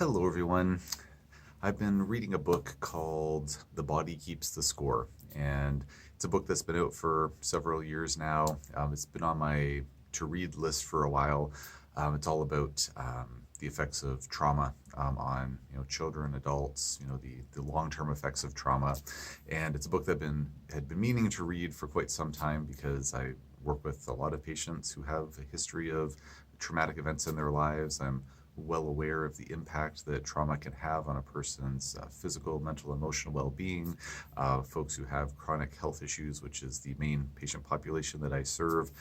Hello, everyone. I've been reading a book called The Body Keeps the Score, and it's a book that's been out for several years now. It's been on my to read list for a while. It's all about the effects of trauma on children, adults, the long-term effects of trauma, and it's a book that had been meaning to read for quite some time because I work with a lot of patients who have a history of traumatic events in their lives. I'm well aware of the impact that trauma can have on a person's physical, mental, emotional well-being. Folks who have chronic health issues, which is the main patient population that I serve,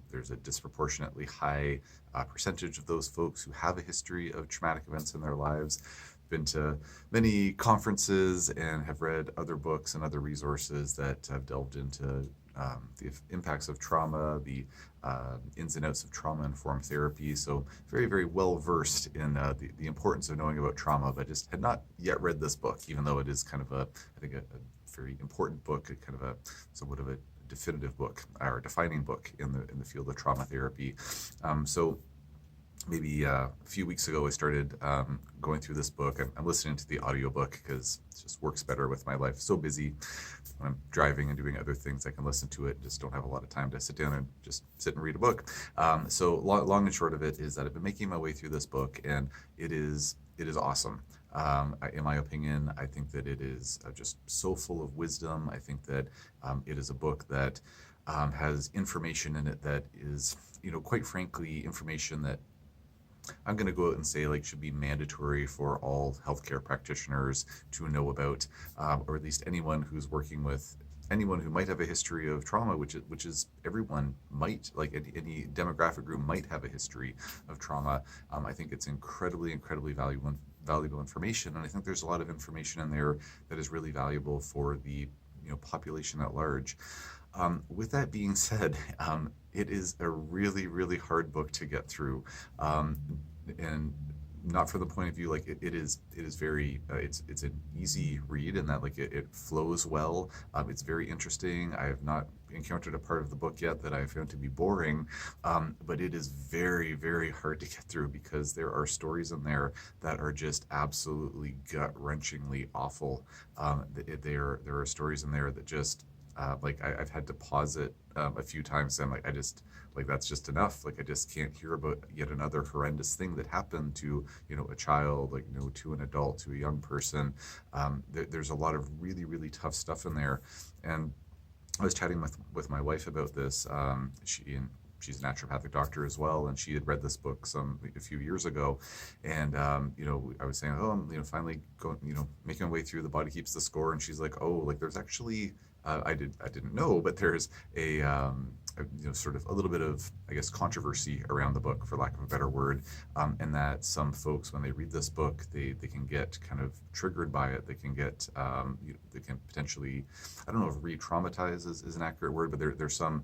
there's a disproportionately high percentage of those folks who have a history of traumatic events in their lives. Been to many conferences and have read other books and other resources that have delved into the impacts of trauma, the ins and outs of trauma-informed therapy. So very, very well versed in the importance of knowing about trauma, but just had not yet read this book, even though it is kind of I think a very important book, kind of somewhat of a definitive book or defining book in the field of trauma therapy. So maybe a few weeks ago, I started going through this book. I'm listening to the audiobook because it just works better with my life. So busy when I'm driving and doing other things, I can listen to it. Just don't have a lot of time to sit down and just sit and read a book. So long and short of it is that I've been making my way through this book, and it is awesome. In my opinion, I think that it is just so full of wisdom. I think that it is a book that has information in it that is, quite frankly, information that I'm going to go out and say should be mandatory for all healthcare practitioners to know about, or at least anyone who's working with anyone who might have a history of trauma, which is everyone might, like any demographic group might have a history of trauma. I think it's incredibly valuable information, and I think there's a lot of information in there that is really valuable for the population at large. With that being said, it is a really hard book to get through, and not from the point of view it is very it's an easy read in that it flows well. It's very interesting. I have not encountered a part of the book yet that I found to be boring, but it is very hard to get through because there are stories in there that are just absolutely gut-wrenchingly awful. There are stories in there that just I've had to pause it a few times, and I just that's just enough. I just can't hear about yet another horrendous thing that happened to a child, to an adult, to a young person. There's a lot of really tough stuff in there, and I was chatting with my wife about this. She's a naturopathic doctor as well, and she had read this book a few years ago, and I was saying, oh, I'm finally going, making my way through The Body Keeps the Score, and she's like, oh, there's actually I didn't know, but there's a sort of a little bit of, I guess, controversy around the book, for lack of a better word, and that some folks, when they read this book, they can get kind of triggered by it. They can get they can potentially, I don't know if re-traumatize is an accurate word, but there's some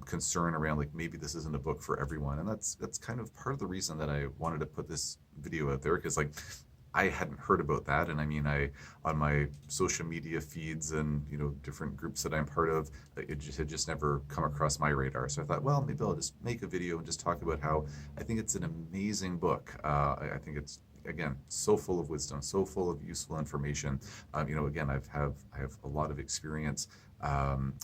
concern around maybe this isn't a book for everyone, and that's kind of part of the reason that I wanted to put this video out there, because I hadn't heard about that, and I mean, on my social media feeds and different groups that I'm part of, it had just never come across my radar. So I thought, well, maybe I'll just make a video and just talk about how I think it's an amazing book. I think it's, again, so full of wisdom, so full of useful information. Again, I have a lot of experience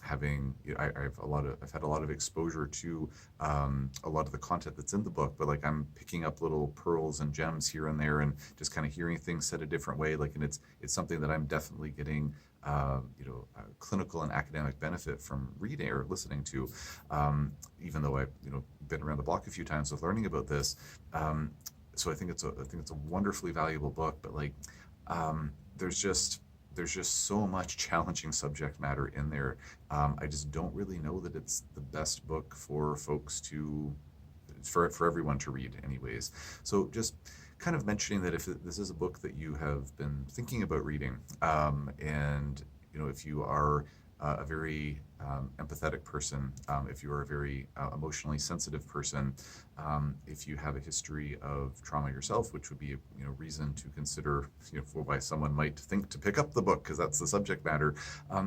having, I've had a lot of exposure to a lot of the content that's in the book, but I'm picking up little pearls and gems here and there, and just kind of hearing things said a different way. And it's something that I'm definitely getting clinical and academic benefit from reading or listening to, even though I've been around the block a few times with learning about this. So I think it's a wonderfully valuable book, but there's just so much challenging subject matter in there. I just don't really know that it's the best book for folks for everyone to read anyways. So just kind of mentioning that if this is a book that you have been thinking about reading, and if you are a very empathetic person, if you are a very emotionally sensitive person, if you have a history of trauma yourself, which would be a reason to consider for why someone might think to pick up the book, because that's the subject matter.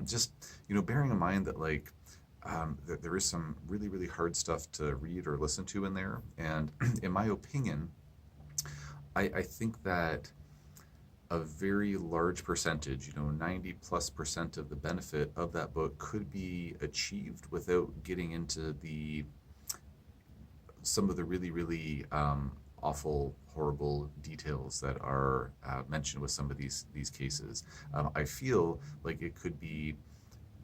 Just bearing in mind that there is some really hard stuff to read or listen to in there, and in my opinion, I think that a very large percentage, 90+% of the benefit of that book could be achieved without getting into some of the really, really awful, horrible details that are mentioned with some of these cases. I feel like it could be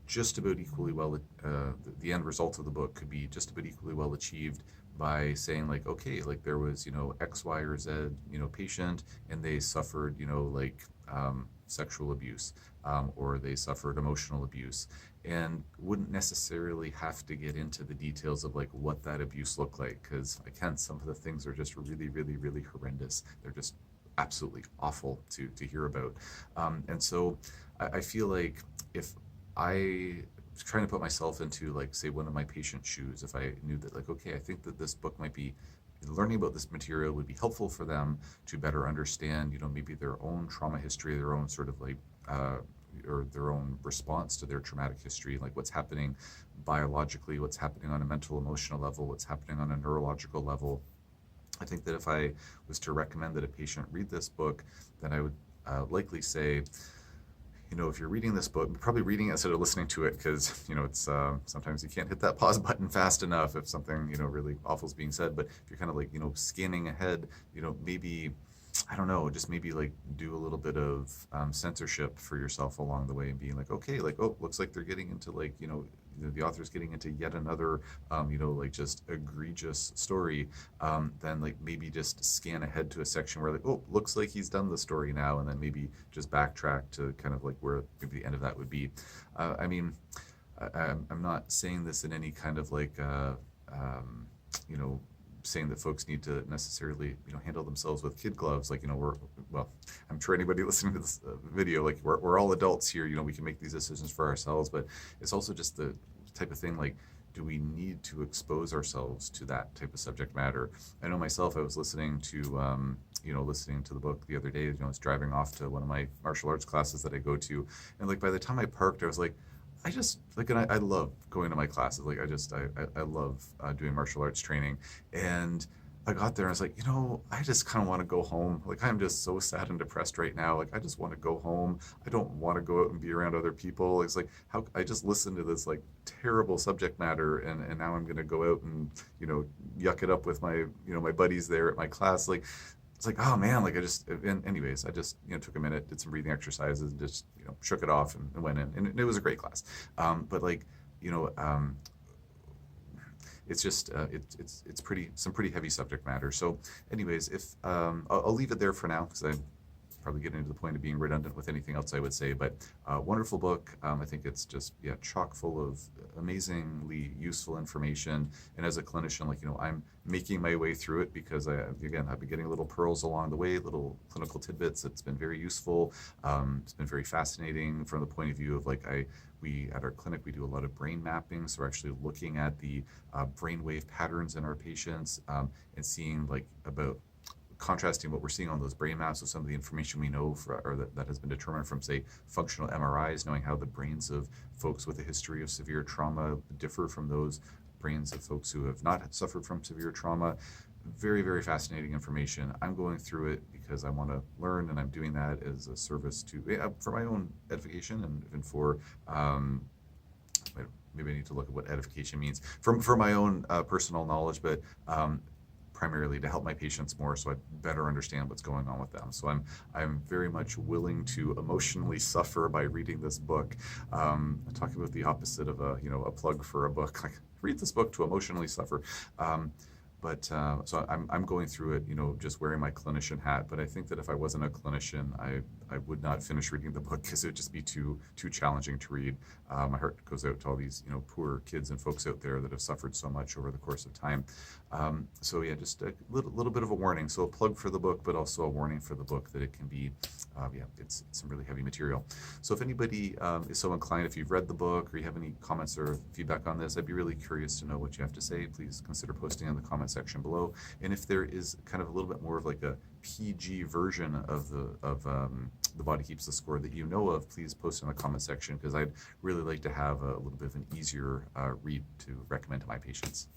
just about equally well, the end result of the book could be just about equally well achieved by saying like, okay, like there was, X, Y, or Z, patient, and they suffered, like sexual abuse, or they suffered emotional abuse, and wouldn't necessarily have to get into the details of like what that abuse looked like, because again, some of the things are just really, really, really horrendous. They're just absolutely awful to hear about. And so I feel like if I was trying to put myself into, like, say, one of my patient's shoes, if I knew that, like, okay, I think that this book might be, learning about this material would be helpful for them to better understand, maybe their own trauma history, their own sort of like, or their own response to their traumatic history, like what's happening biologically, what's happening on a mental, emotional level, what's happening on a neurological level. I think that if I was to recommend that a patient read this book, then I would likely say, if you're reading this book, probably reading it instead of listening to it, because, it's sometimes you can't hit that pause button fast enough if something, really awful is being said. But if you're kind of like, scanning ahead, maybe, I don't know, just maybe like do a little bit of censorship for yourself along the way, and being like, okay, like, oh, looks like they're getting into like, the author's getting into yet another, like just egregious story, then like maybe just scan ahead to a section where like, oh, looks like he's done the story now, and then maybe just backtrack to kind of like where maybe the end of that would be. I mean, I'm not saying this in any kind of like, you know, saying that folks need to necessarily, handle themselves with kid gloves. Like, well, I'm sure anybody listening to this video, like we're all adults here, we can make these decisions for ourselves, but it's also just the type of thing, like, do we need to expose ourselves to that type of subject matter? I know myself, I was listening to, listening to the book the other day, I was driving off to one of my martial arts classes that I go to. And like, by the time I parked, I was like, I just like, and I love going to my classes. Like, I love doing martial arts training. And I got there and I was like, I just kind of want to go home. Like, I'm just so sad and depressed right now. Like, I just want to go home. I don't want to go out and be around other people. It's like, how I just listened to this like terrible subject matter, and now I'm going to go out and, yuck it up with my, my buddies there at my class. Like, it's like, oh man, like and anyways, I just, took a minute, did some breathing exercises, and just, shook it off and went in. And it was a great class. But like, it's just, it's some pretty heavy subject matter. So anyways, if, I'll leave it there for now, because I'm probably getting to the point of being redundant with anything else I would say, but wonderful book. I think it's just, chock full of amazingly useful information. And as a clinician, like, I'm making my way through it because I've been getting little pearls along the way, little clinical tidbits. It's been very useful. It's been very fascinating from the point of view of like, we at our clinic, we do a lot of brain mapping. So we're actually looking at the brainwave patterns in our patients, and seeing like about contrasting what we're seeing on those brain maps with some of the information we know that has been determined from, say, functional MRIs, knowing how the brains of folks with a history of severe trauma differ from those brains of folks who have not suffered from severe trauma. Very, very fascinating information. I'm going through it because I want to learn, and I'm doing that as a service to, for my own edification, and even for, maybe I need to look at what edification means for my own personal knowledge, but primarily to help my patients more, so I better understand what's going on with them. So I'm very much willing to emotionally suffer by reading this book. Talking about the opposite of a plug for a book, like, read this book to emotionally suffer. So I'm going through it, just wearing my clinician hat. But I think that if I wasn't a clinician, I would not finish reading the book, because it would just be too challenging to read. My heart goes out to all these, poor kids and folks out there that have suffered so much over the course of time. So yeah, just a little bit of a warning. So a plug for the book, but also a warning for the book that it can be, it's some really heavy material. So if anybody is so inclined, if you've read the book or you have any comments or feedback on this, I'd be really curious to know what you have to say. Please consider posting in the comment section below. And if there is kind of a little bit more of like a PG version of the Body Keeps the Score that you know of, please post in the comment section, because I'd really like to have a little bit of an easier read to recommend to my patients.